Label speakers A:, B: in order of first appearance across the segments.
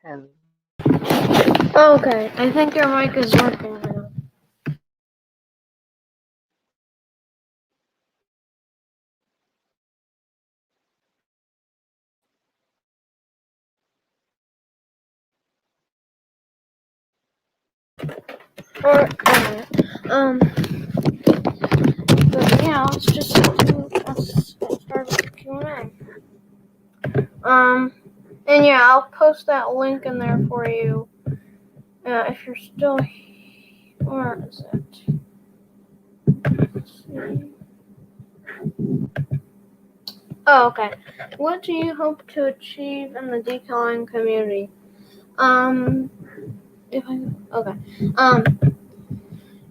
A: And
B: Okay, I think your mic is working now. Um, but yeah, let's get started with Q&A. And yeah, I'll post that link in there for you. If you're still here, where is it? Let's see. Oh, okay. What do you hope to achieve in the decaling community?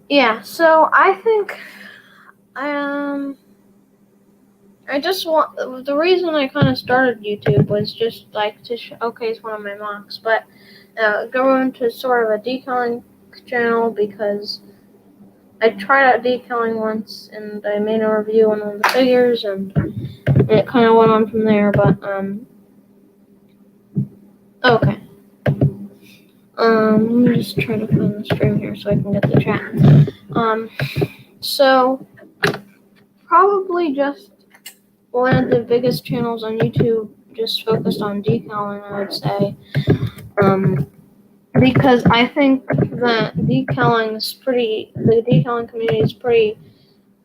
B: Yeah. So I think, I just want, the reason I kind of started YouTube was just like to showcase one of my mocks, but go into sort of a decaling channel because I tried out decaling once and I made a review on one of the figures and it kind of went on from there. But okay. Let me just try to find the stream here so I can get the chat. So probably just one of the biggest channels on YouTube just focused on decaling, I would say. Because I think that the decaling community is pretty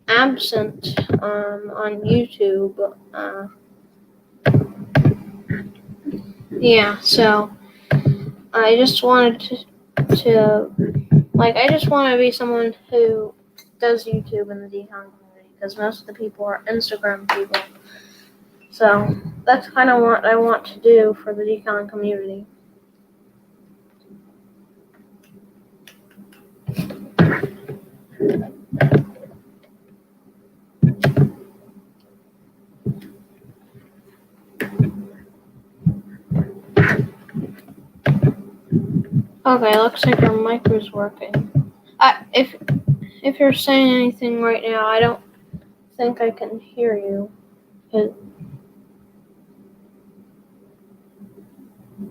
B: absent on YouTube. Yeah, so I just wanted I just want to be someone who does YouTube in the decaling community because most of the people are Instagram people. So that's kind of what I want to do for the decaling community. Okay, looks like your mic is working. If you're saying anything right now, I don't think I can hear you.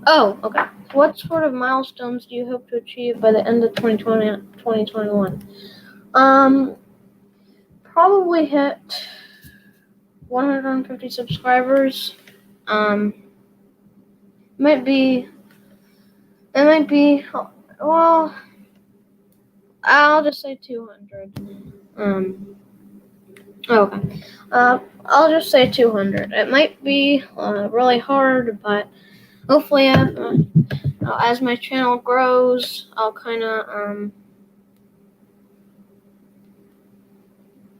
B: Oh, okay. What sort of milestones do you hope to achieve by the end of 2021? Probably hit 150 subscribers. It might be, well, I'll just say 200. Okay. I'll just say 200. It might be really hard, but hopefully, as my channel grows, I'll kind of,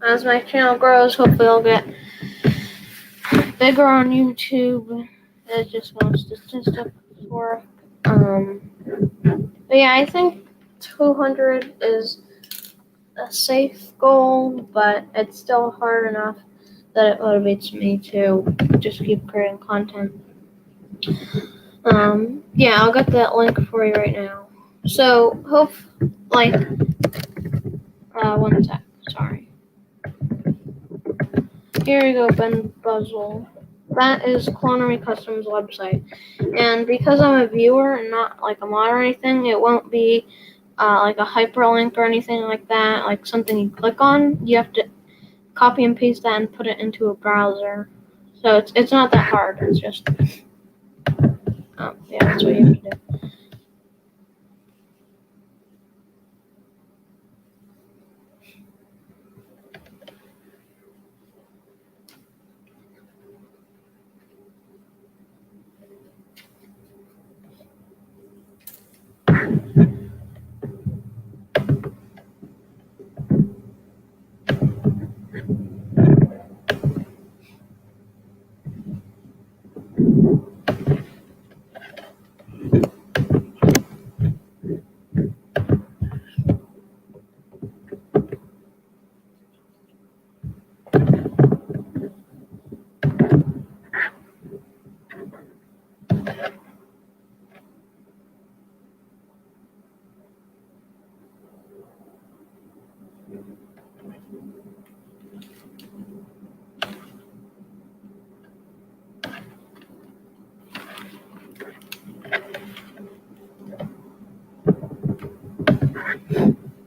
B: as my channel grows, hopefully I'll get bigger on YouTube. It's just no statistics for. But yeah, I think 200 is a safe goal, but it's still hard enough that it motivates me to just keep creating content. Yeah, I'll get that link for you right now. So, one sec, sorry. Here you go, Ben Buzzle. That is Clonery Customs website. And because I'm a viewer and not like a mod or anything, it won't be like a hyperlink or anything like that, like something you click on. You have to copy and paste that and put it into a browser. So it's not that hard. It's just, yeah, that's what you have to do.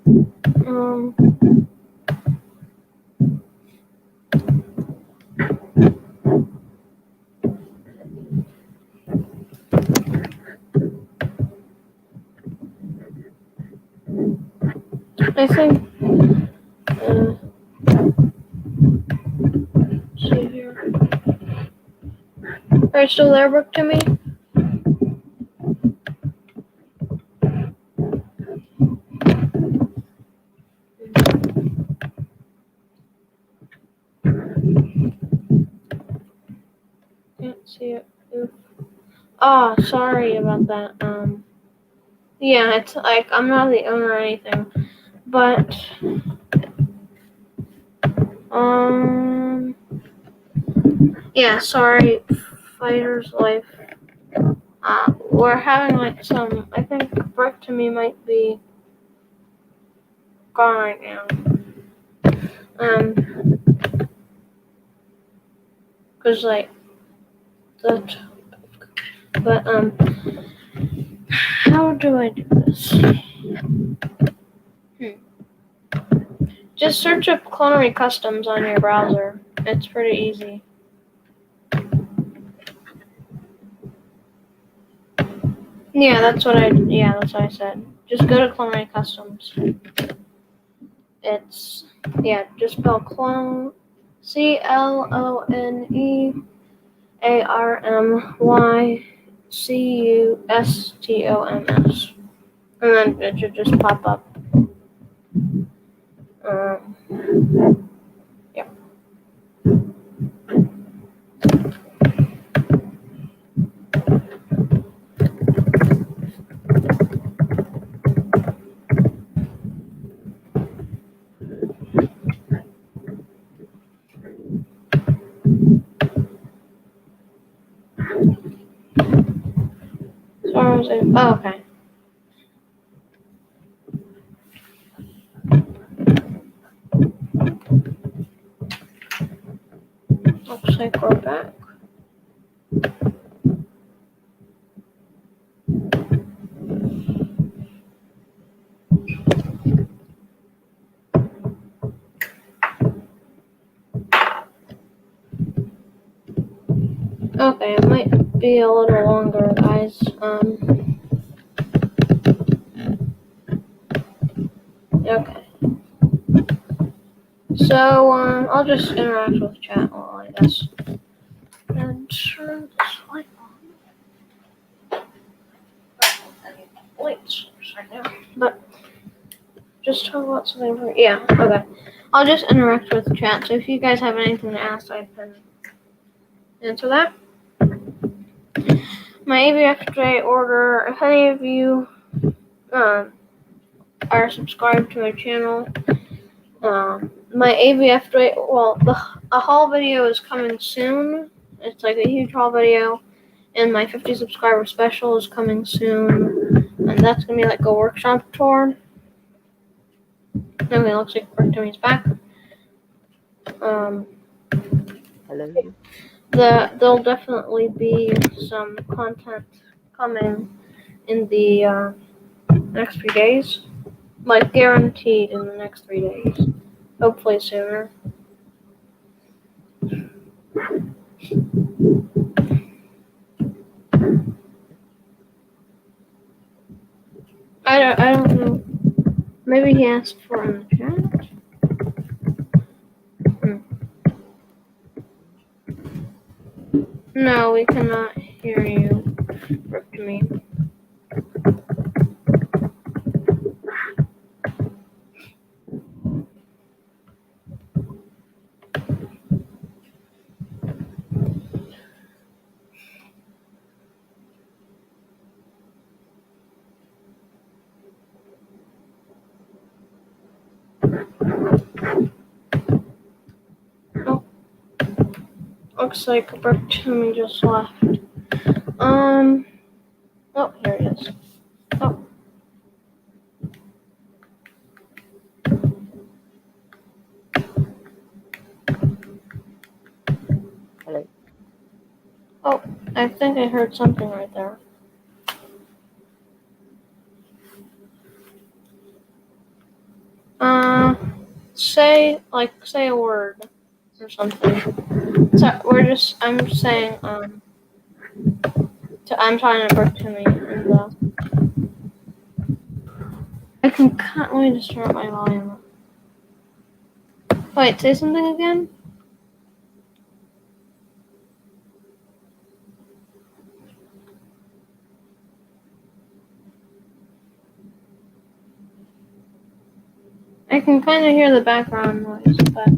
B: Um, I think, see here. Are you still there, Brooke, to me? Can't see it. Oh, sorry about that. Yeah, it's like I'm not the owner or anything, but yeah, sorry, Fighter's Life. We're having like some. I think Brooke to me might be gone right now. Cause like that, but how do I do this? Just search up Clonery Customs on your browser. It's pretty easy. Yeah, that's what I said. Just go to Clonery Customs. It's just spell clone CLONERMYCUSTOMS. And then it should just pop up. Yeah. So I was like, oh, okay. Looks like we're back. Okay, it might be a little longer, guys. Okay. So, I'll just interact with chat while I guess. And turn this light on. I need lights right now. But, just talk about something for, yeah, okay. I'll just interact with chat, so if you guys have anything to ask, I can answer that. My ABF Today order, if any of you are subscribed to my channel, my ABF Today, a haul video is coming soon. It's like a huge haul video, and my 50 subscriber special is coming soon, and that's gonna be like a workshop tour. Okay, looks like Bertomi's back.
A: Hello.
B: There'll definitely be some content coming in the next few days, like guaranteed in the next 3 days, hopefully sooner. I don't know. Maybe he asked for it in the chat. No, we cannot hear you. Rip to me. Oh, looks like Bertumi just left. Oh, here he is. Oh.
A: Hello.
B: Oh, I think I heard something right there. say a word or something. So I'm saying I'm trying to work to me and I can let me just turn up my volume up. Wait, say something again? I can kind of hear the background noise, but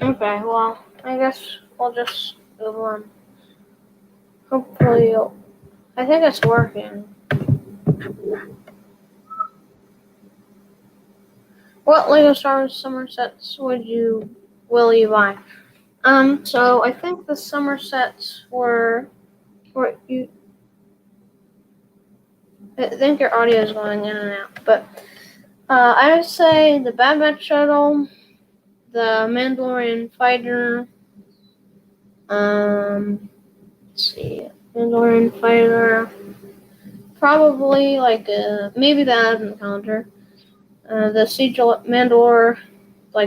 B: okay, well, I guess we'll just move on. Hopefully I think it's working. What Lego Star Wars summer sets will you buy? So I think the summer sets were you. I think your audio is going in and out, but I would say the Bad Batch shuttle, the Mandalorian fighter. Let's see, Mandalorian fighter. Probably maybe the Advent calendar. The Siege of Mandalore,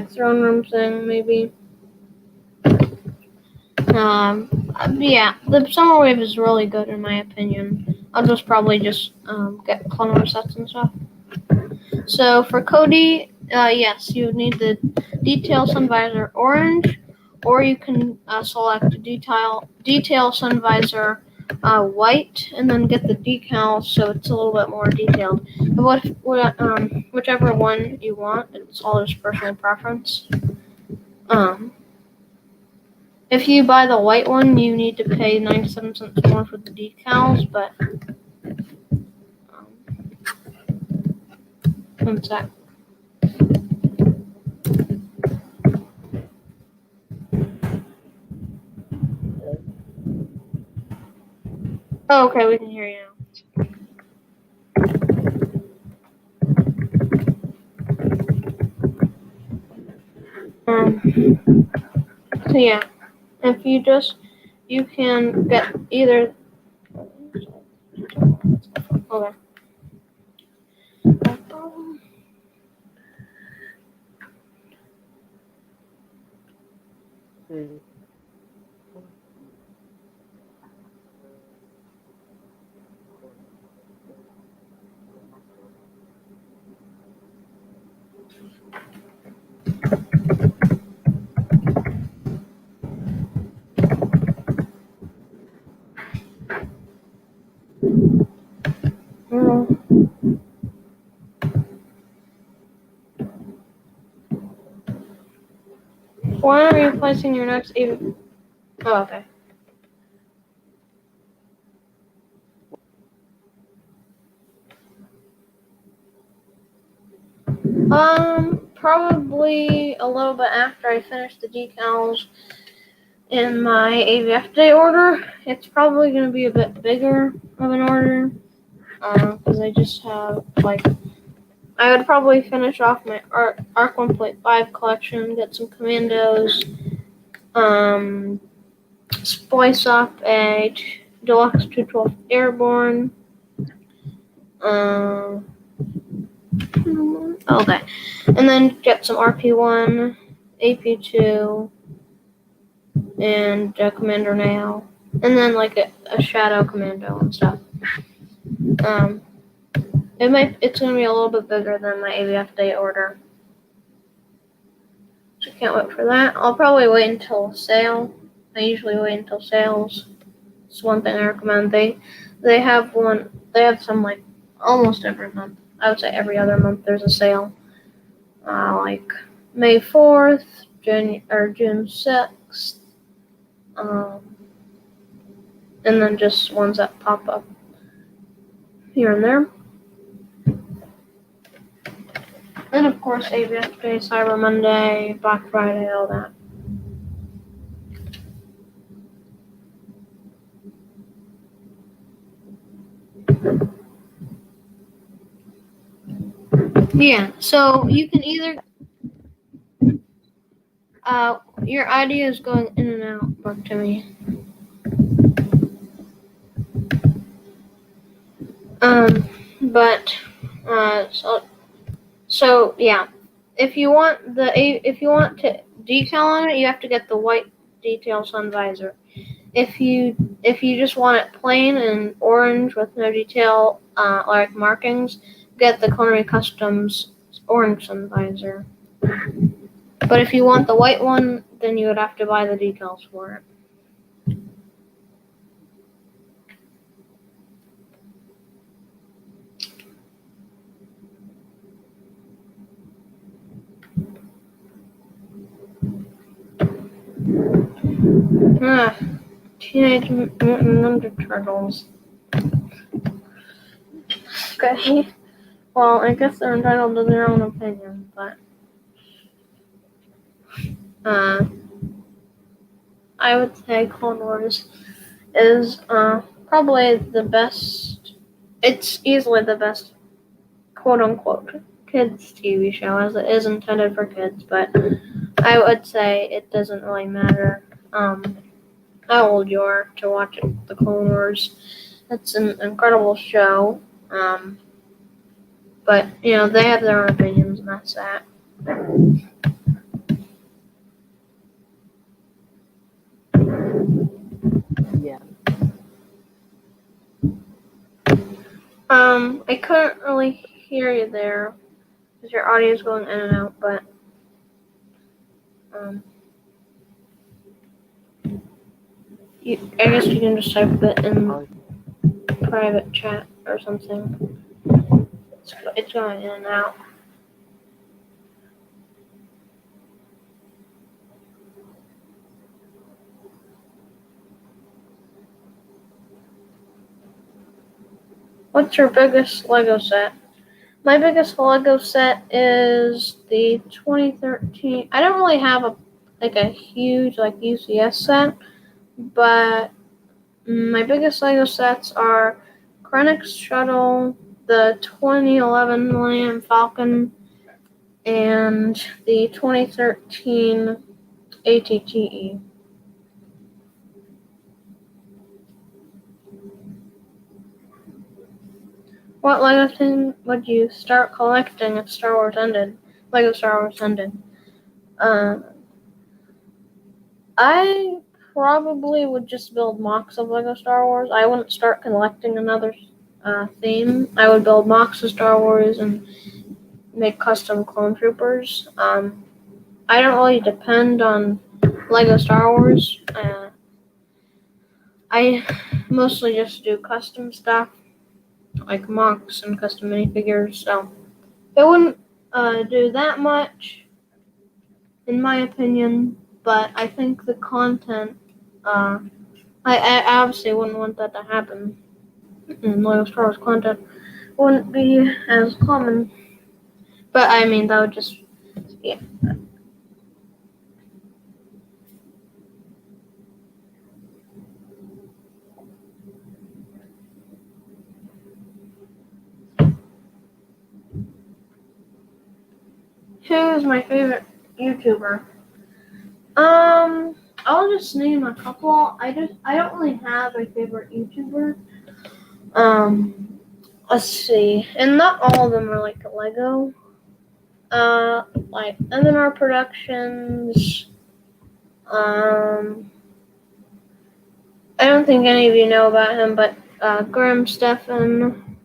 B: throne room thing, maybe. Yeah, the Summer Wave is really good in my opinion. I'll just probably get Clone Wars sets and stuff. So for Cody, yes, you need the Detail Sun Visor Orange, or you can select Detail Sun Visor White, and then get the decals so it's a little bit more detailed. Whichever one you want, it's all just personal preference. If you buy the white one, you need to pay 97 cents more for the decals, but one sec. Oh, okay, we can hear you now. So yeah, if you can get either. Okay. Why are you placing your next even? Oh, okay. Probably a little bit after I finish the decals in my AVF day order. It's probably going to be a bit bigger of an order, because I just have, I would probably finish off my Arc 1.5 collection, get some Commandos, splice up a Deluxe 212 Airborne, okay, and then get some RP1, AP2, and Commander Nail, and then a Shadow Commando and stuff. It's gonna be a little bit bigger than my AVF day order, so can't wait for that. I'll probably wait until sale. I usually wait until sales. It's one thing I recommend. They have some almost every month. I would say every other month there's a sale. May 4th, June 6th, and then just ones that pop up here and there. And of course AVF Day, Cyber Monday, Black Friday, all that. Yeah, so you can either your audio is going in and out, back to me. But so yeah, if you want to decal on it, you have to get the white detail sun visor. If you just want it plain and orange with no detail, like markings, get the Connery Customs orange sun visor. But if you want the white one, then you would have to buy the decals for it. Teenage Mutant Ninja Turtles. Okay. Well, I guess they're entitled to their own opinion, but I would say Clone Wars is probably the best. It's easily the best, quote unquote, kids TV show, as it is intended for kids. But I would say it doesn't really matter how old you are to watch the Clone Wars. It's an incredible show. But they have their own opinions, and that's that.
A: Yeah.
B: I couldn't really hear you there because your audio is going in and out, but I guess you can just type it in private chat or something. It's going in and out. What's your biggest Lego set? My biggest Lego set is the 2013. I don't really have a huge UCS set, but my biggest Lego sets are Krennic's Shuttle, the 2011 Millennium Falcon, and the 2013 ATTE. What Lego thing would you start collecting if Star Wars ended? Lego Star Wars ended. I probably would just build mocks of Lego Star Wars. I wouldn't start collecting another theme. I would build mocks of Star Wars and make custom clone troopers. I don't really depend on Lego Star Wars. I mostly just do custom stuff, like mocks and custom minifigures, so it wouldn't do that much, in my opinion, but I think the content, I obviously wouldn't want that to happen, and Lego Star Wars content wouldn't be as common, but I mean, that would just, yeah. Who is my favorite YouTuber? I'll just name a couple. I don't really have a favorite YouTuber. Let's see. And not all of them are like Lego. Like M&R Productions. I don't think any of you know about him, but Grim Stefan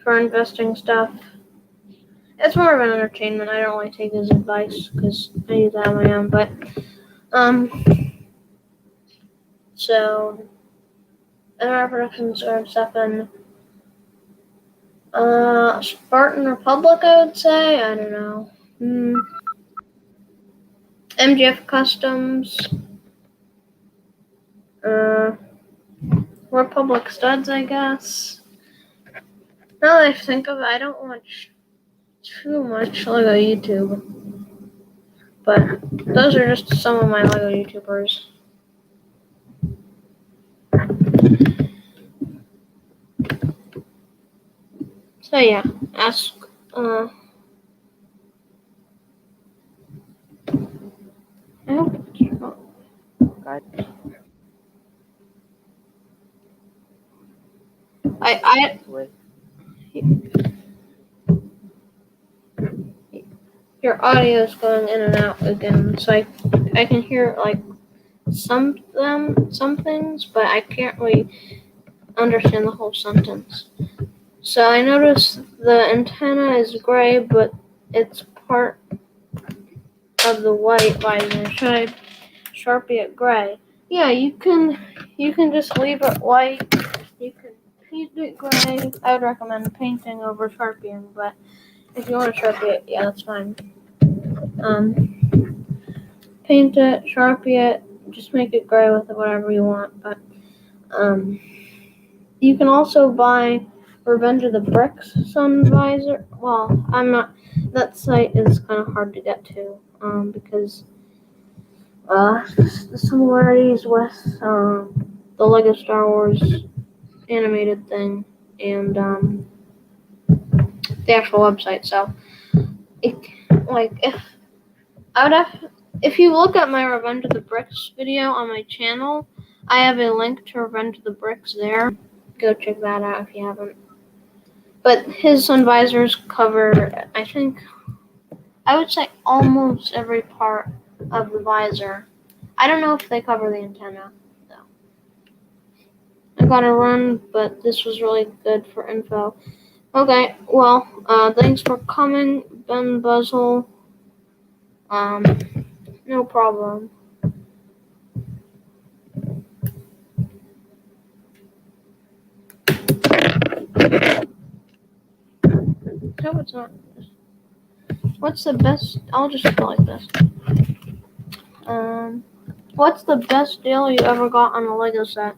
B: for investing stuff. It's more of an entertainment. I don't really take his advice because I use that on my own. But so M&R Productions, Grim Stefan. Spartan Republic, I would say. I don't know. MGF Customs. Republic Studs, I guess. Now that I think of it, I don't watch too much Lego YouTube. But those are just some of my Lego YouTubers. So yeah, ask. I hope it's not. I
A: Wait.
B: your audio is going in and out again, so I can hear like some things, but I can't really understand the whole sentence. So I noticed the antenna is gray, but it's part of the white visor. Should I Sharpie it gray? Yeah, you can just leave it white. You can paint it gray. I would recommend painting over Sharpieing, but if you want to Sharpie it, yeah, that's fine. Paint it, Sharpie it, just make it gray with it, whatever you want. But um, you can also buy Revenge of the Bricks sun visor. Well, I'm not. That site is kind of hard to get to because the similarities with the Lego Star Wars animated thing and the actual website. So, it, like, I would have, if you look at my Revenge of the Bricks video on my channel, I have a link to Revenge of the Bricks there. Go check that out if you haven't. But his sun visors cover, I think, I would say almost every part of the visor. I don't know if they cover the antenna, though. I gotta run, but this was really good for info. Okay, well, thanks for coming, Ben Buzzle. Um, no problem. No, it's not. What's the best? I'll just go like this. Um, what's the best deal you ever got on a Lego set?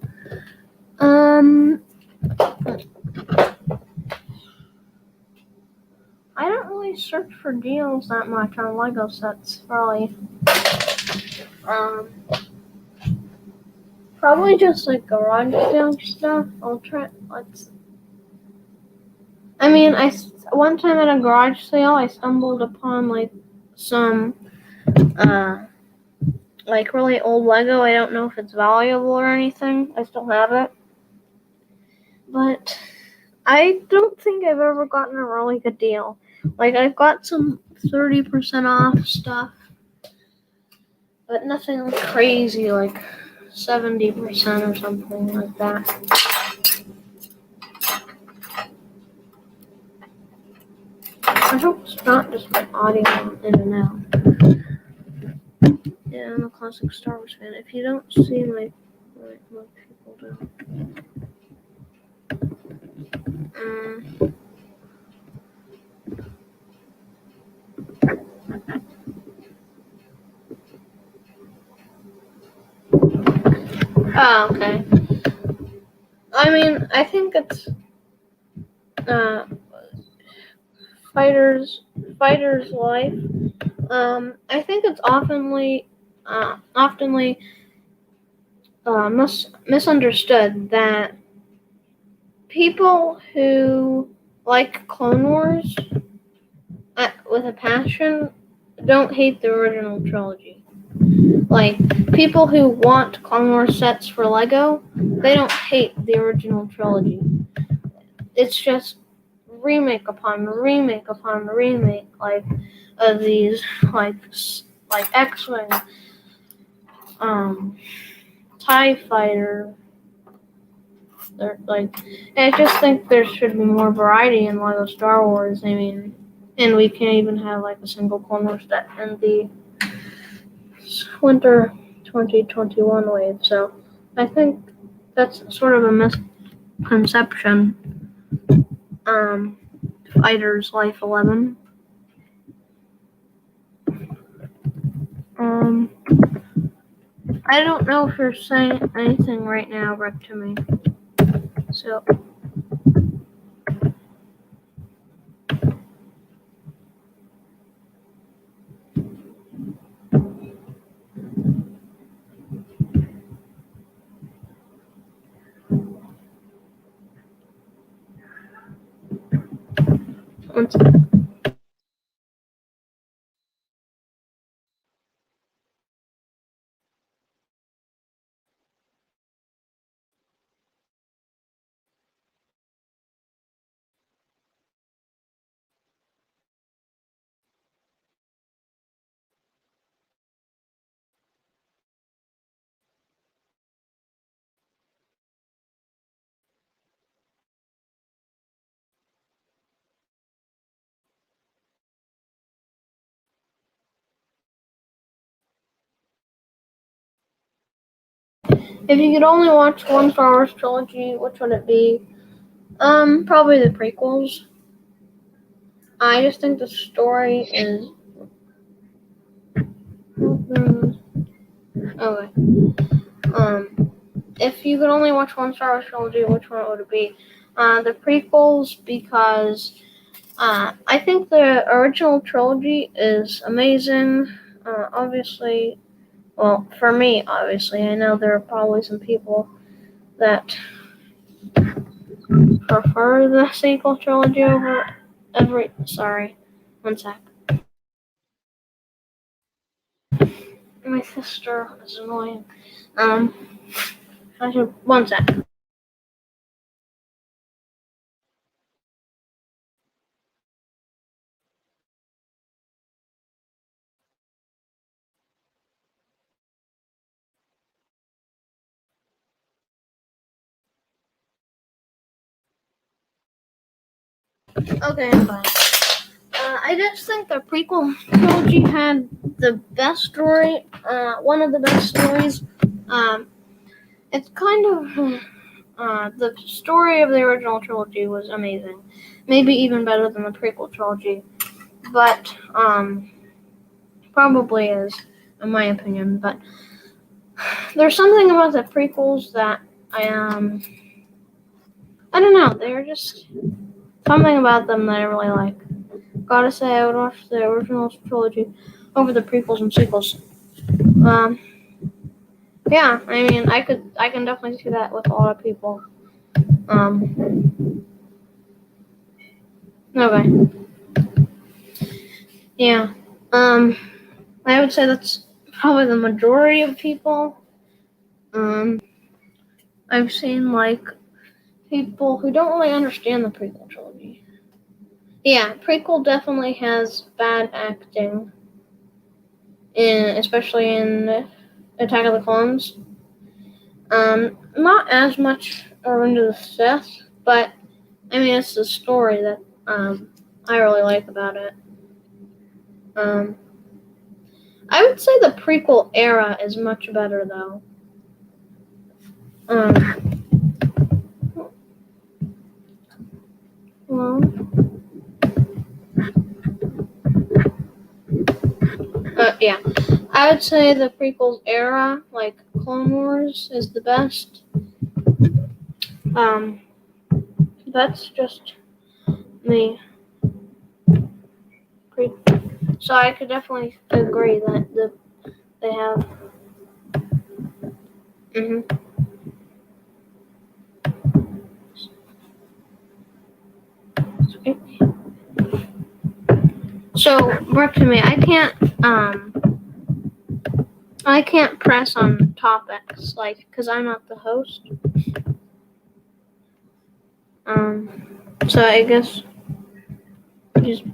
B: I don't really search for deals that much on Lego sets, really. Um, Probably just like garage sale stuff. I'll try. I mean, one time at a garage sale, I stumbled upon like some like really old Lego. I don't know if it's valuable or anything. I still have it, but I don't think I've ever gotten a really good deal. Like I've got some 30% off stuff, but nothing crazy like 70% or something like that. I hope it's not just my audio in and out. Yeah, I'm a classic Star Wars fan. If you don't see my most people do. Oh, okay. I mean, I think it's uh, fighter's life. I think it's oftenly misunderstood that people who like Clone Wars with a passion don't hate the original trilogy. Like, people who want Clone Wars sets for Lego, they don't hate the original trilogy. It's just remake upon remake upon remake, like, of these, like X-Wing, TIE Fighter. They're like, I just think there should be more variety in Lego Star Wars. I mean, and we can't even have like a single Clone Wars set in the winter 2021 wave. So I think that's sort of a misconception. Fighter's Life 11. I don't know if you're saying anything right now, Rick, to me. So. If you could only watch one Star Wars trilogy, which would it be? Probably the prequels. I just think the story is. Okay. If you could only watch one Star Wars trilogy, which one would it be? The prequels, because I think the original trilogy is amazing. Obviously, well, for me, obviously, I know there are probably some people that prefer the sequel trilogy over every. Sorry, one sec. My sister is annoying. Um, I should one sec. Okay, I'm fine. I just think the prequel trilogy had the best story. One of the best stories. Um, it's kind of the story of the original trilogy was amazing, maybe even better than the prequel trilogy. But probably is, in my opinion. But there's something about the prequels that I don't know. They're just something about them that I really like. Gotta say, I would watch the original trilogy over the prequels and sequels. Um, yeah, I mean, I can definitely see that with a lot of people. Okay, yeah. I would say that's probably the majority of people. Um, I've seen like people who don't really understand the prequel trilogy. Yeah, prequel definitely has bad acting, especially in Attack of the Clones. Not as much Revenge of the Sith, but I mean it's the story that I really like about it. Um, I would say the prequel era is much better though. Um, well, yeah, I would say the prequels era, like Clone Wars, is the best. Um, that's just me. So I could definitely agree that they have. Mm-hmm. So, back to me. I can't press on topics because I'm not the host. So I guess just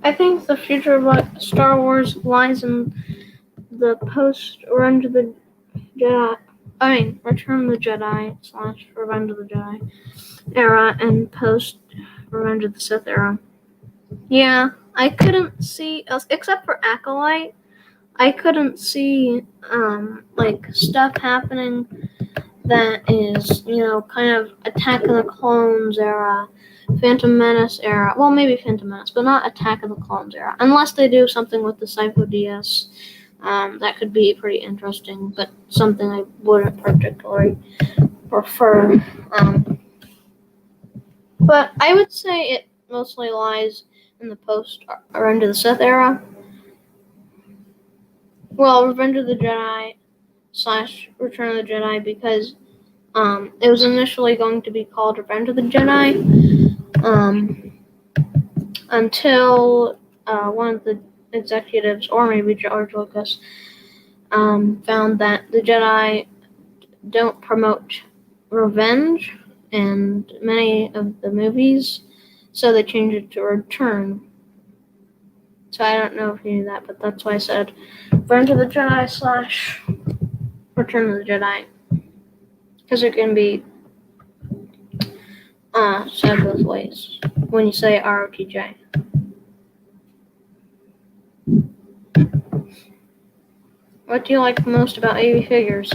B: I think the future of Star Wars lies in the post Revenge of the Jedi. I mean, Return of the Jedi / Revenge of the Jedi era and post Revenge of the Sith era. Yeah, I couldn't see except for Acolyte. I couldn't see stuff happening that is, kind of Attack of the Clones era, Phantom Menace era. Well, maybe Phantom Menace, but not Attack of the Clones era. Unless they do something with the Psycho DS. That could be pretty interesting, but something I wouldn't particularly prefer. But I would say it mostly lies in the post Revenge of the Sith era. Well, Revenge of the Jedi / Return of the Jedi, because it was initially going to be called Revenge of the Jedi, until one of the executives, or maybe George Lucas, found that the Jedi don't promote revenge in many of the movies, so they changed it to Return. So I don't know if you knew that, but that's why I said Return of the Jedi / Return of the Jedi. Because it can be said both ways when you say ROTJ. What do you like most about AV figures?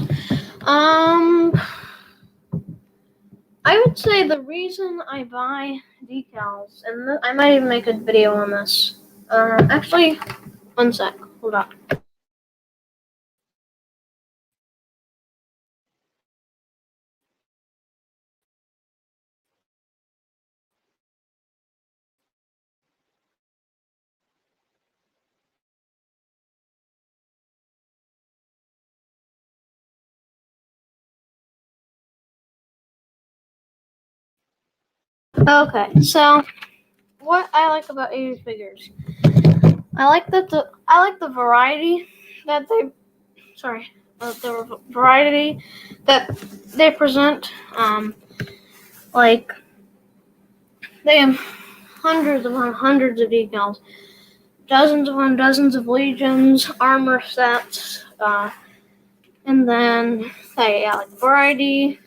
B: I would say the reason I buy decals, and I might even make a video on this. Actually, one sec. Hold on. Okay, so what I like about AV figures, I like the variety that the variety that they present. Like they have hundreds upon hundreds of decals, dozens upon dozens of legions, armor sets, and then like variety,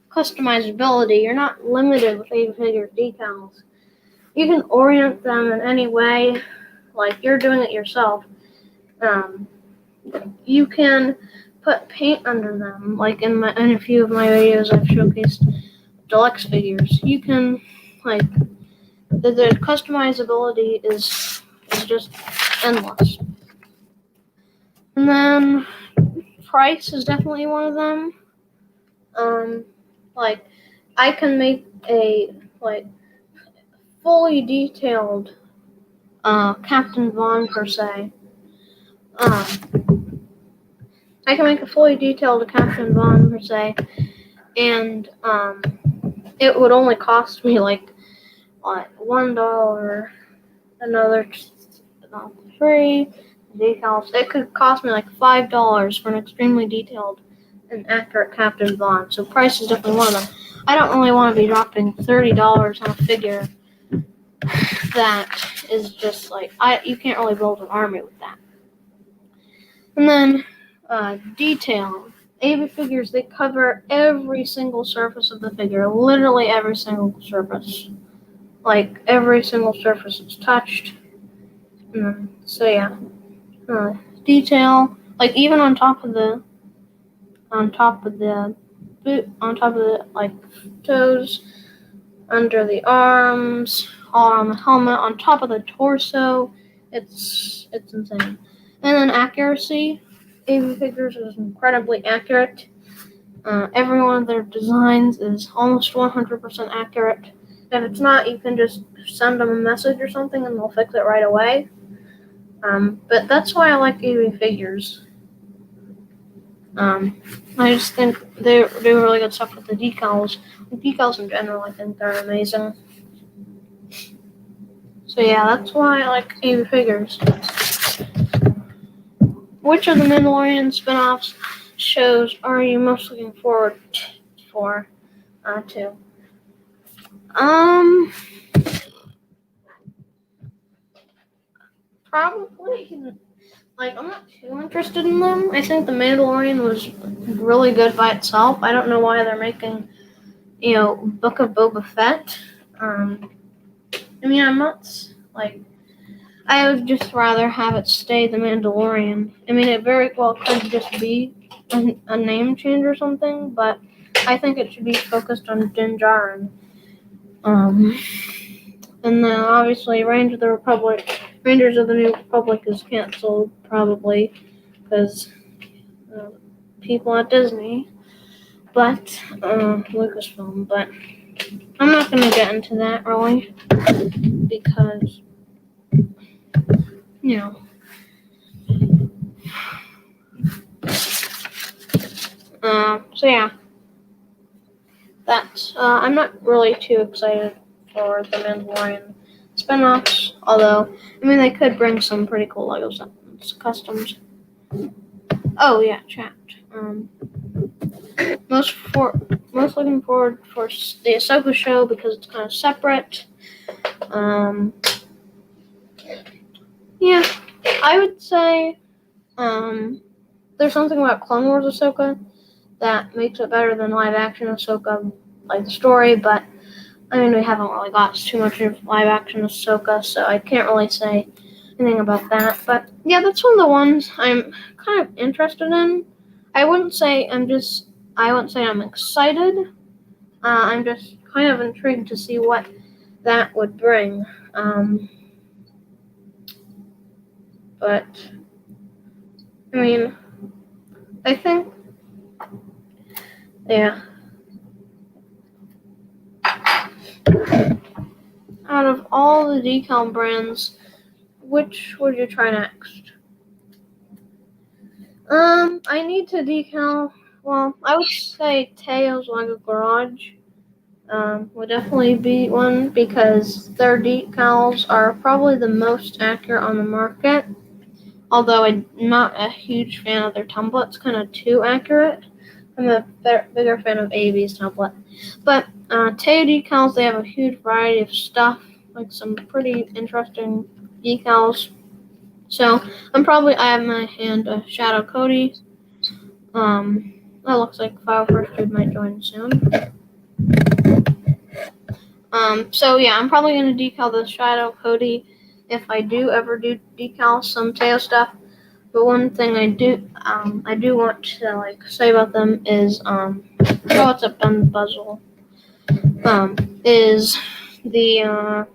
B: customizability. You're not limited with AV figure decals. You can orient them in any way, like you're doing it yourself. You can put paint under them, like in a few of my videos I've showcased deluxe figures. You can like the customizability is just endless. And then price is definitely one of them. Like I can make a fully detailed Captain Vaughn per se. I can make a fully detailed Captain Vaughn per se, and it would only cost me like $1, another free decals. It could cost me like $5 for an extremely detailed and accurate Captain Vaughn. So price is definitely one of them. I don't really want to be dropping $30 on a figure that is just like you can't really build an army with that. And then detail. AV figures, they cover every single surface of the figure, literally every single surface. Like every single surface is touched. So yeah, detail. Like even on top of the boot, on top of the toes, under the arms, all on the helmet, on top of the torso. It's insane. And then accuracy. AV figures is incredibly accurate. Every one of their designs is almost 100% accurate. If it's not, you can just send them a message or something and they'll fix it right away. But that's why I like AV figures. I just think they do really good stuff with the decals. The decals in general, I think they're amazing. So yeah, that's why I like AV figures. Which of the Mandalorian spin-offs shows are you most looking forward to? Probably. I'm not too interested in them. I think The Mandalorian was really good by itself. I don't know why they're making, Book of Boba Fett. I'm not, I would just rather have it stay The Mandalorian. It very well could just be a name change or something, but I think it should be focused on Din Djarin. And then obviously Rangers of the New Republic is canceled, probably, because people at Disney, but Lucasfilm. But I'm not going to get into that really, because so yeah, that's I'm not really too excited for the Mandalorian spin-offs, although they could bring some pretty cool Lego customs. Oh yeah, chat. Most looking forward for the Ahsoka show because it's kind of separate. Yeah, I would say there's something about Clone Wars Ahsoka that makes it better than live action Ahsoka, like the story, but I mean, we haven't really got too much of live action Ahsoka, so I can't really say anything about that. But yeah, that's one of the ones I'm kind of interested in. I wouldn't say I'm excited. I'm just kind of intrigued to see what that would bring. But I mean, I think, yeah. Out of all the decal brands, which would you try next? I need to decal. Well, I would say Teo's Lego Garage would definitely be one because their decals are probably the most accurate on the market. Although I'm not a huge fan of their templates, kind of too accurate. I'm a bigger fan of AV's template. But Teo decals, they have a huge variety of stuff, like some pretty interesting decals. So I have in my hand a Shadow Cody. That looks like File First Dude might join soon. So yeah, I'm probably gonna decal the Shadow Cody if I do ever do decal some Teo stuff. But one thing I do want to say about them is what's up on the puzzle is their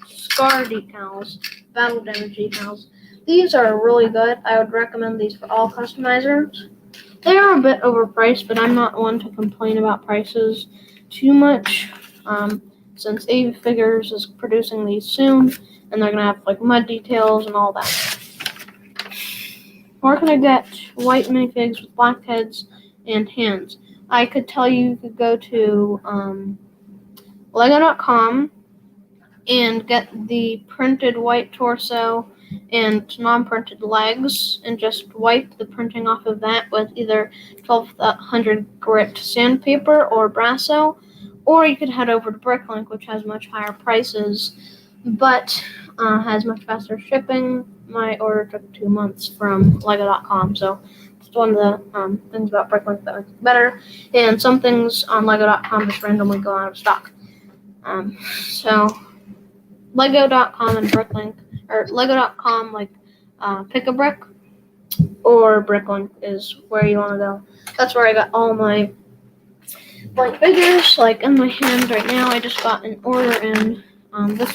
B: scar decals, battle damage decals. These are really good. I would recommend these for all customizers. They are a bit overpriced, but I'm not one to complain about prices too much. Since AV Figures is producing these soon, and they're gonna have mud details and all that. Where can I get white minifigs with black heads and hands? I could tell you could go to Lego.com and get the printed white torso and non-printed legs and just wipe the printing off of that with either 1200 grit sandpaper or Brasso, or you could head over to Bricklink, which has much higher prices but has much faster shipping. My order took 2 months from Lego.com, so it's one of the things about Bricklink that makes it better, and some things on Lego.com just randomly go out of stock. So Lego.com and Bricklink, or Lego.com, Pick a Brick, or Bricklink is where you want to go. That's where I got all my blank figures. In my hand right now, I just got an order in. This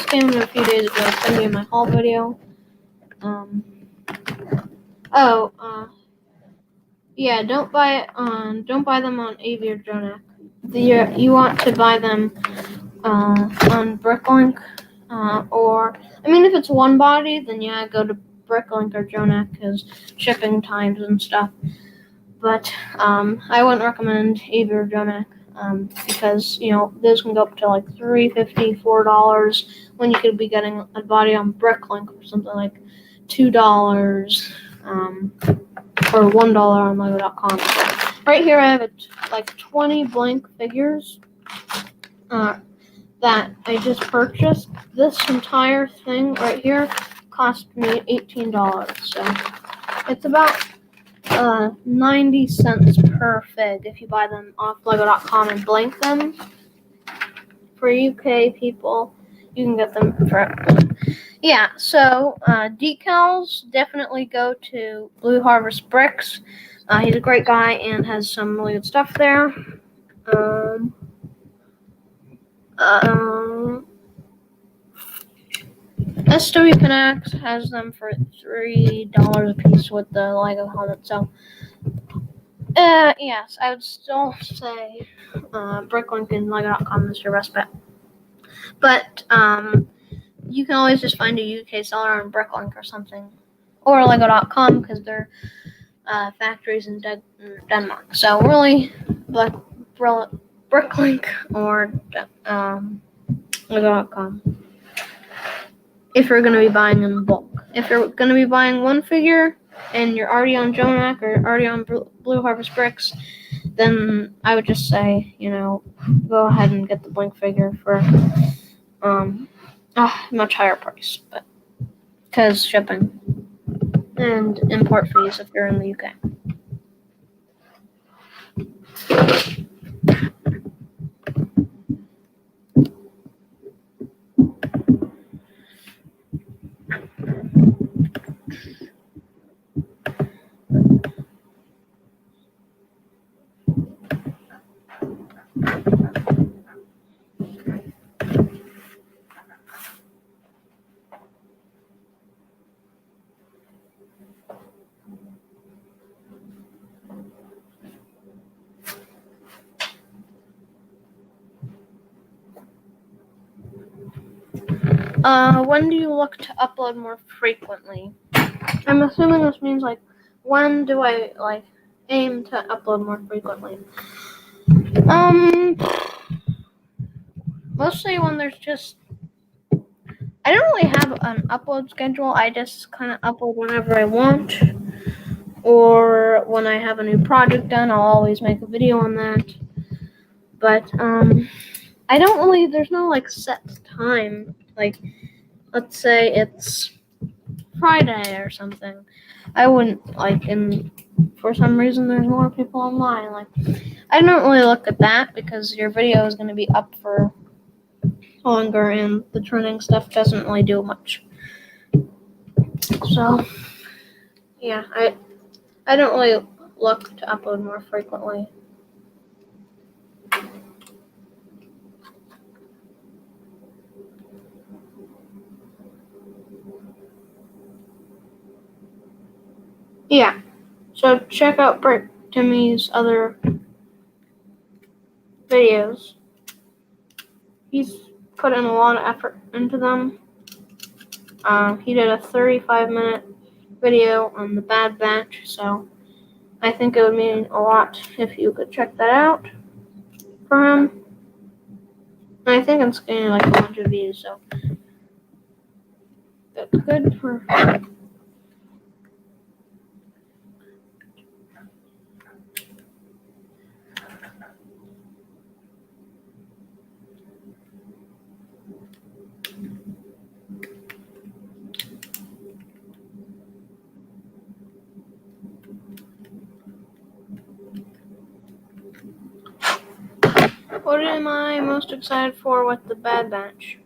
B: came in a few days ago. It's gonna be in my haul video. Yeah, don't buy them on AV or Jonak. You want to buy them on Bricklink, if it's one body, then yeah, go to Bricklink or Jonak because shipping times and stuff. But I wouldn't recommend AV or Jonak because those can go up to $3.50, $4 when you could be getting a body on Bricklink for something like $2 or $1 on Lego.com. So right here I have 20 blank figures that I just purchased. This entire thing right here cost me $18. So it's about 90 cents per fig if you buy them off Lego.com and blank them. For UK people, you can get them for yeah. So decals, definitely go to Blue Harvest Bricks. He's a great guy and has some really good stuff there. SW Connect has them for $3 a piece with the Lego helmet. So yes, I would still say Bricklink and Lego.com is your best bet. But you can always just find a UK seller on Bricklink or something, or Lego.com because they're factories in Denmark. So really, Bricklink or Lego.com. If you're going to be buying in bulk. If you're going to be buying one figure and you're already on Jonak or already on Blue Harvest Bricks, then I would just say, go ahead and get the blank figure for much higher price, but because shipping and import fees if you're in the UK. When do you look to upload more frequently? I'm assuming this means like, when do I like aim to upload more frequently? Mostly when there's just, I don't really have an upload schedule. I just kind of upload whenever I want, or when I have a new project done, I'll always make a video on that. But I don't really. There's no like set time. Like, let's say it's Friday or something. I wouldn't like, and for some reason there's more people online. Like, I don't really look at that because your video is going to be up for longer, and the trending stuff doesn't really do much. So, yeah, I don't really look to upload more frequently. Yeah, so check out Bert Timmy's other videos. He's put in a lot of effort into them. He did a 35-minute video on the Bad Batch, so I think it would mean a lot if you could check that out for him. And I think it's getting like a bunch of views, so that's good for. What am I most excited for with the Bad Batch?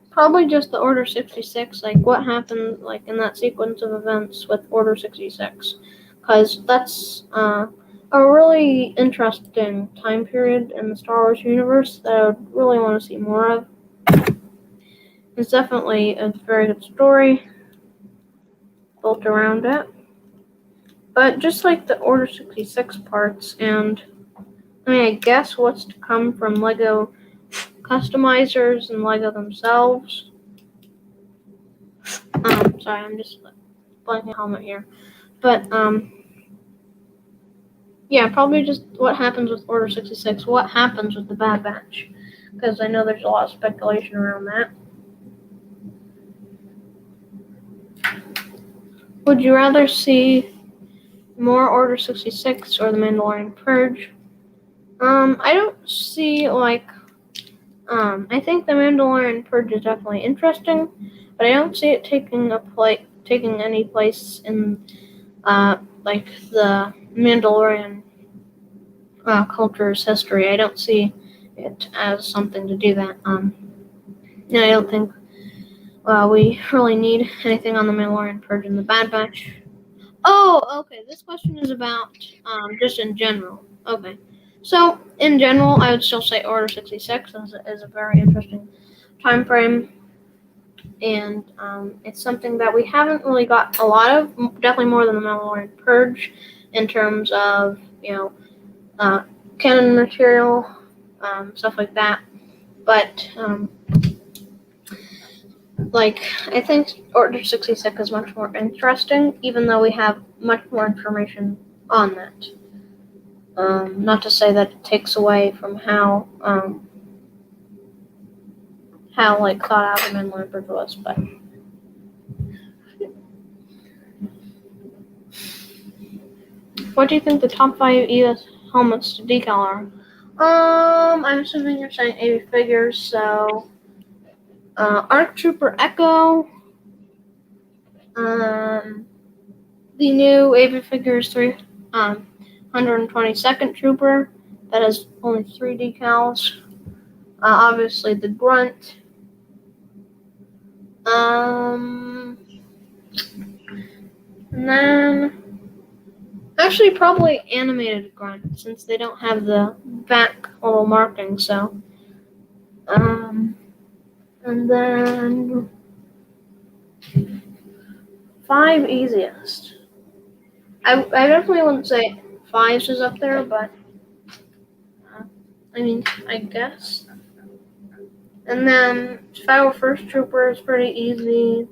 B: Probably just the Order 66, like what happened like in that sequence of events with Order 66, because that's a really interesting time period in the Star Wars universe that I would really want to see more of. It's definitely a very good story built around it, but just like the Order 66 parts, and I mean, I guess what's to come from Lego customizers and Lego themselves. Sorry, I'm just blanking a helmet here. But, yeah, probably just what happens with Order 66, what happens with the Bad Batch, because I know there's a lot of speculation around that. Would you rather see more Order 66 or the Mandalorian Purge? I don't see, like, I think the Mandalorian Purge is definitely interesting, but I don't see it taking any place in, like, the Mandalorian culture's history. I don't see it as something to do that. I don't think we really need anything on the Mandalorian Purge and the Bad Batch. Oh, okay. This question is about just in general. Okay. So, in general, I would still say Order 66 is a very interesting time frame. And it's something that we haven't really got a lot of, definitely more than the Mandalorian Purge, in terms of, canon material, stuff like that. But, I think Order 66 is much more interesting, even though we have much more information on that. Not to say that it takes away from how thought out the Mandalorian Purge was, but. What do you think the top 5 EOS helmets to decal are? I'm assuming you're saying 80 figures, so ARC Trooper Echo, the new 80 figures 122nd Trooper that has only 3 decals. Obviously the Grunt. And then actually probably animated Grunt since they don't have the back little marking. So, and then 5 easiest. I definitely wouldn't say 5s is up there, but I mean I guess. And then Fire First Trooper is pretty easy.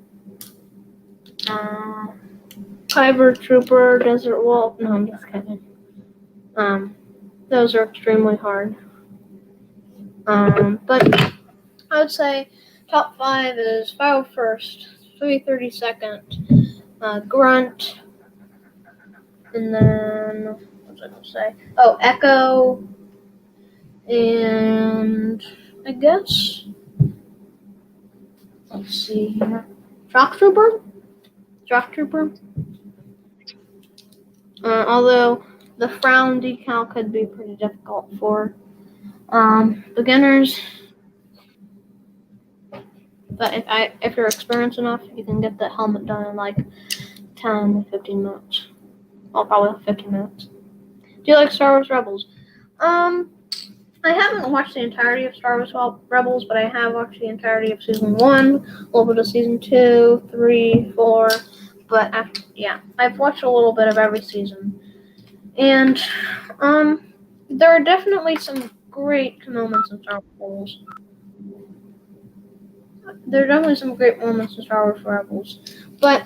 B: Kyber Trooper, Desert Wolf. No, I'm just kidding. Those are extremely hard. But I would say top 5 is Fire First, 332nd, Grunt, and then what was I gonna say? Oh, Echo, and I guess let's see here. Shock Trooper. Although the frown decal could be pretty difficult for beginners, but if you're experienced enough, you can get the helmet done in like 10 to 15 minutes. Well, probably 15 minutes. Do you like Star Wars Rebels? I haven't watched the entirety of Star Wars Rebels, but I have watched the entirety of Season 1, a little bit of Season 2, 3, 4, but I've watched a little bit of every season. And, there are definitely some great moments in Star Wars Rebels. There are definitely some great moments in Star Wars Rebels. But,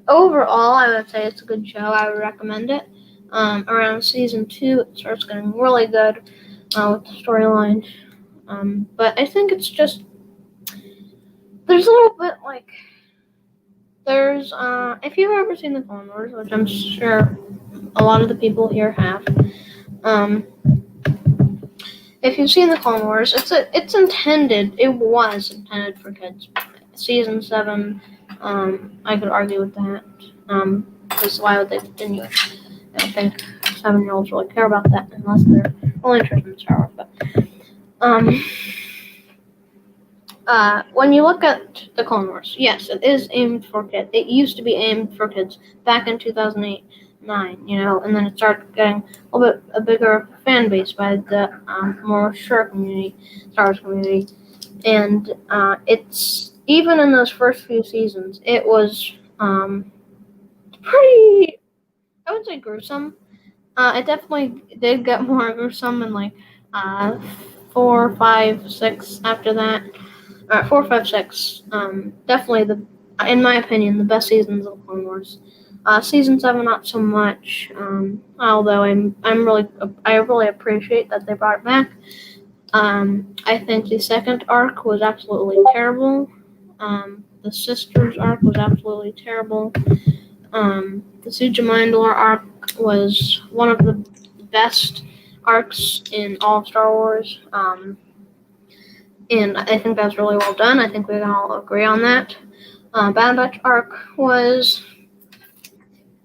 B: overall, I would say it's a good show. I would recommend it. Around Season 2, it starts getting really good with the storyline. But I think it's just there's a little bit like there's if you've ever seen the Clone Wars, which I'm sure a lot of the people here have, if you've seen the Clone Wars, it was intended for kids. Season 7, I could argue with that. Because why would they continue it? I don't think 7-year-olds really care about that unless they're only interested in Star Wars. But when you look at the Clone Wars, yes, it is aimed for kids. It used to be aimed for kids back in 2008, 9, and then it started getting a little bit a bigger fan base by the more mature community, Star Wars community, and it's even in those first few seasons, it was pretty, I would say, gruesome. It definitely did get more gruesome in like 4, 5, 6 after that. 4, 5, 6. Definitely in my opinion, the best seasons of Clone Wars. Season 7, not so much. Although I really appreciate that they brought it back. I think the second arc was absolutely terrible. The sisters arc was absolutely terrible. The Siege of Mandalore arc was one of the best arcs in all of Star Wars. And I think that's really well done. I think we can all agree on that. Bad Batch arc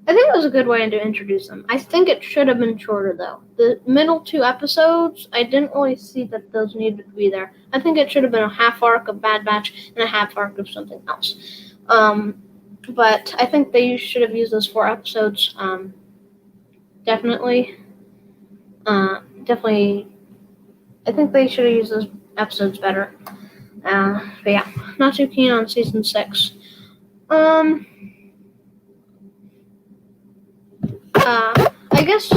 B: I think it was a good way to introduce them. I think it should have been shorter, though. The middle 2 episodes, I didn't really see that those needed to be there. I think it should have been a half arc of Bad Batch and a half arc of something else. But I think they should have used those 4 episodes. Definitely. I think they should have used those episodes better. But yeah, not too keen on season 6. I guess,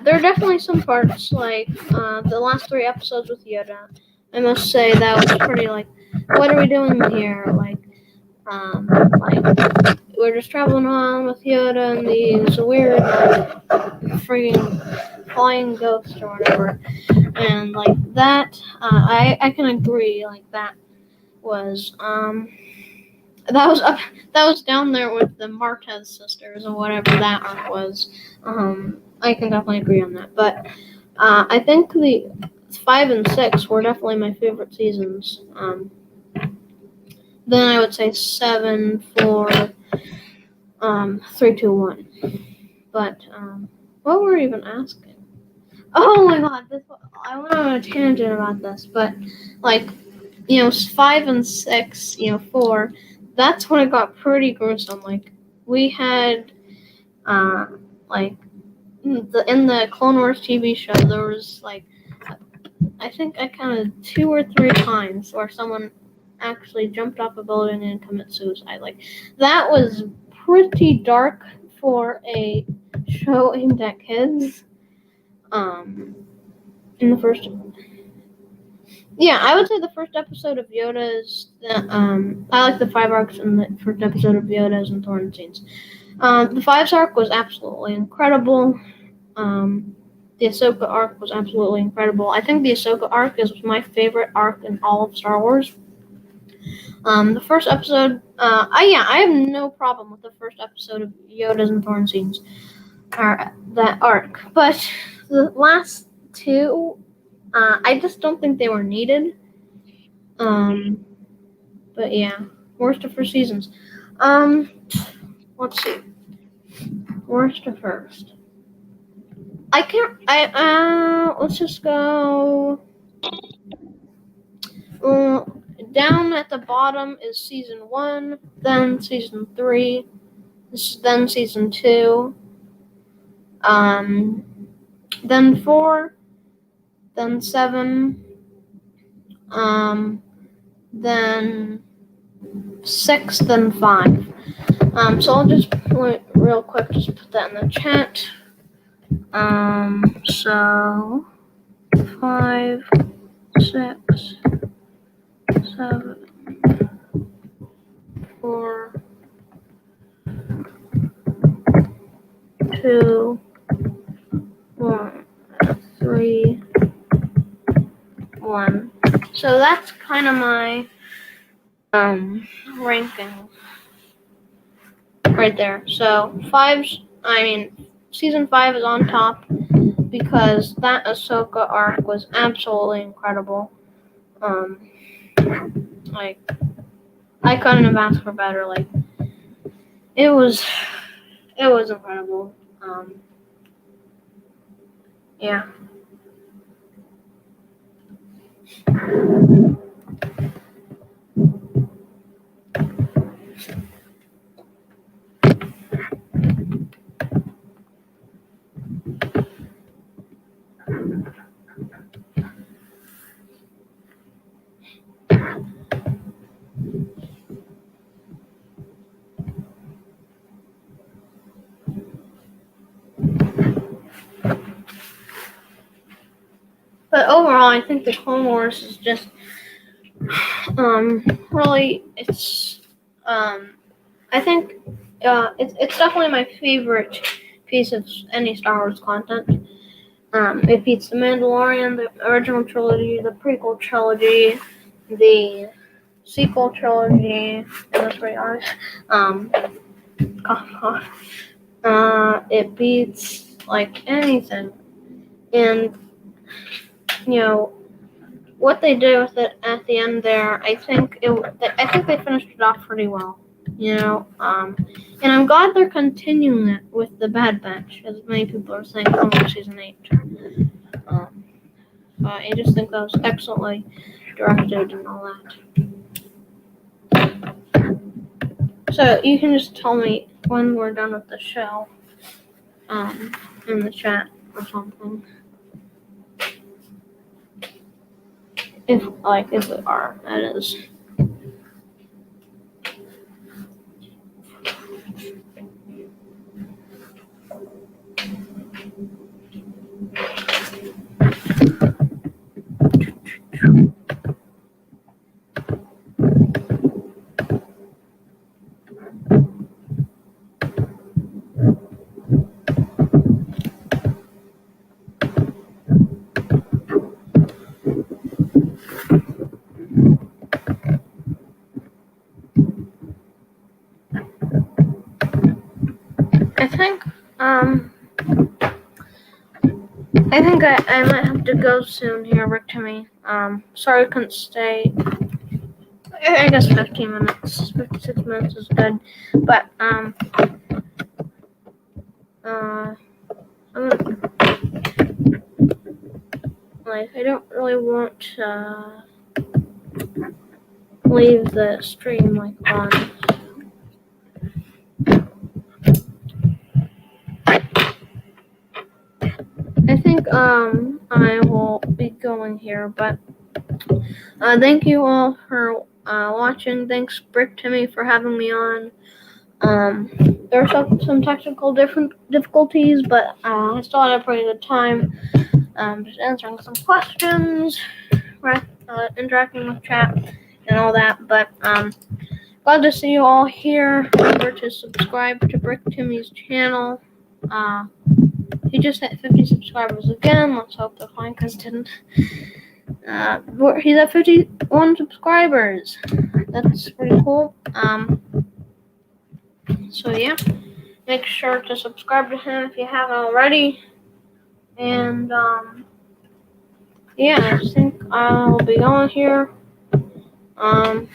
B: there are definitely some parts, like, the last 3 episodes with Yoda. I must say that was pretty, like, what are we doing here? Like, we're just traveling on with Yoda and these weird, freaking flying ghosts or whatever. And, like, that, I can agree, like, that was, that was up. That was down there with the Martez sisters or whatever that arc was. I can definitely agree on that. But I think the 5 and 6 were definitely my favorite seasons. Then I would say 7, 4, 3, 2, 1. But what were we even asking? Oh my god, I went on a tangent about this, but like 5 and 6, 4. That's when it got pretty gruesome. Like we had like in the Clone Wars TV show, there was like I think I counted 2 or 3 times where someone actually jumped off a building and committed suicide. Like that was pretty dark for a show aimed at kids. In the first, yeah, I would say the first episode of Yoda is I like the 5 arcs in the first episode of Yoda's and Thorn Scenes. The 5's arc was absolutely incredible. The Ahsoka arc was absolutely incredible. I think the Ahsoka arc is my favorite arc in all of Star Wars. The first episode, I have no problem with the first episode of Yoda's and Thorn Scenes, or that arc. But the last 2, I just don't think they were needed. But yeah, worst of first seasons. Let's see. Worst to first. Let's just go. Down at the bottom is season 1, then season 3, then season 2, then 4, then 7, then 6, then 5. So I'll just real quick just put that in the chat. So 5, 6, 7, 4, 2, 1, 3, 1. So that's kind of my ranking right there. So season 5 is on top because that Ahsoka arc was absolutely incredible. Like I couldn't have asked for better. Like it was incredible. Yeah. But overall, I think the Clone Wars is just really it's I think it's definitely my favorite piece of any Star Wars content. It beats The Mandalorian, the original trilogy, the prequel trilogy, the sequel trilogy, and that's pretty honest. It beats like anything, and what they did with it at the end there, I think they finished it off pretty well. And I'm glad they're continuing it with the Bad Batch, as many people are saying from season 8. I just think that was excellently directed and all that. So you can just tell me when we're done with the show, in the chat or something. If we are, that is. think I might have to go soon here, Rick Timmy. Sorry I couldn't stay. I guess 15 minutes, 56 minutes is good. But I'm like, I don't really want to leave the stream like on. I think I will be going here, but thank you all for watching. Thanks Brick Timmy for having me on. There were some technical difficulties, but I still had a pretty good time. Just answering some questions, right? Interacting with chat and all that. But glad to see you all here. Remember to subscribe to Brick Timmy's channel. He just hit 50 subscribers again. Let's hope the Finecast didn't. He's at 51 subscribers. That's pretty cool. So yeah, make sure to subscribe to him if you haven't already. And yeah, I think I'll be going here. Good.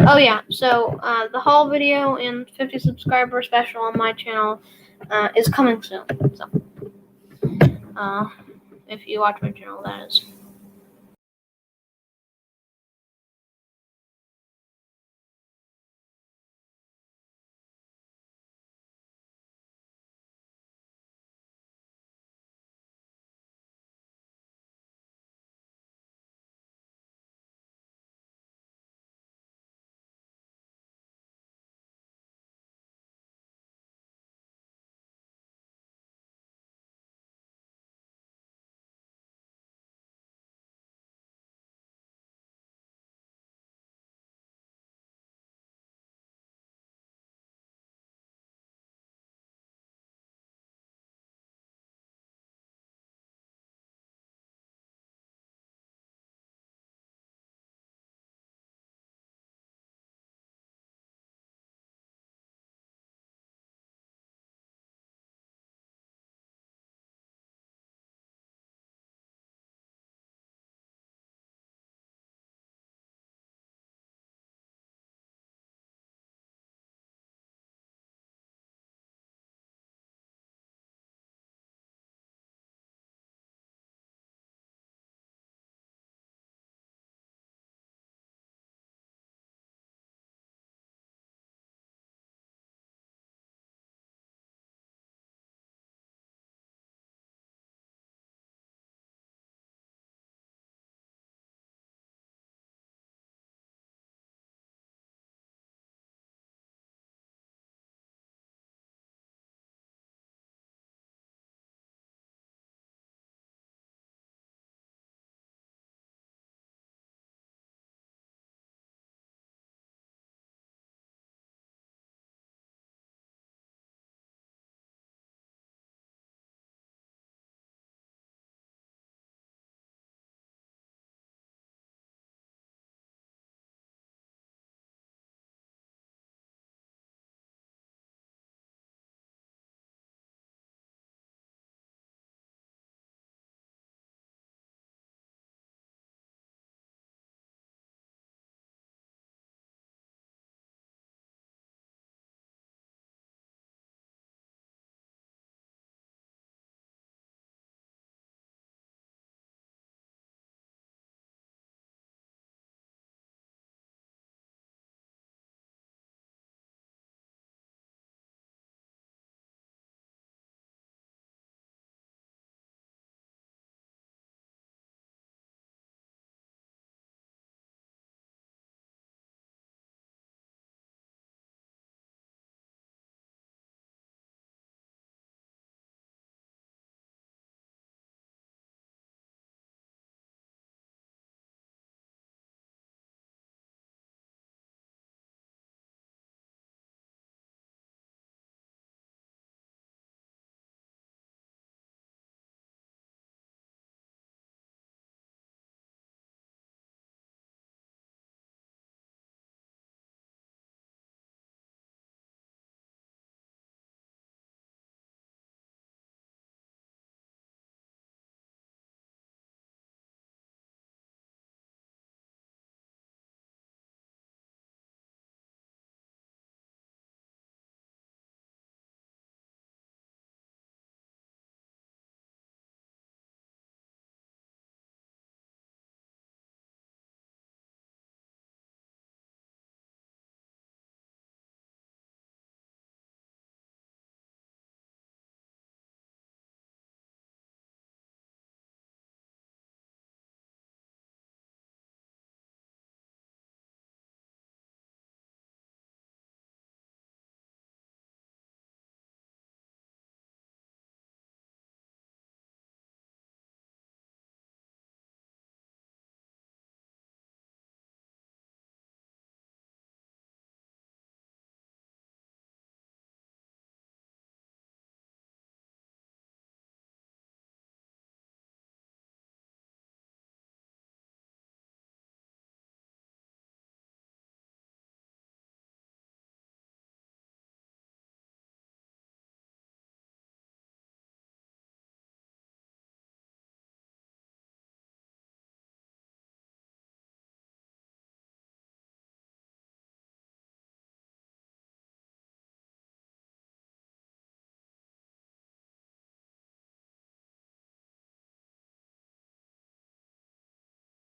B: Oh yeah. So the haul video and 50 subscriber special on my channel is coming soon. So if you watch my channel, that is.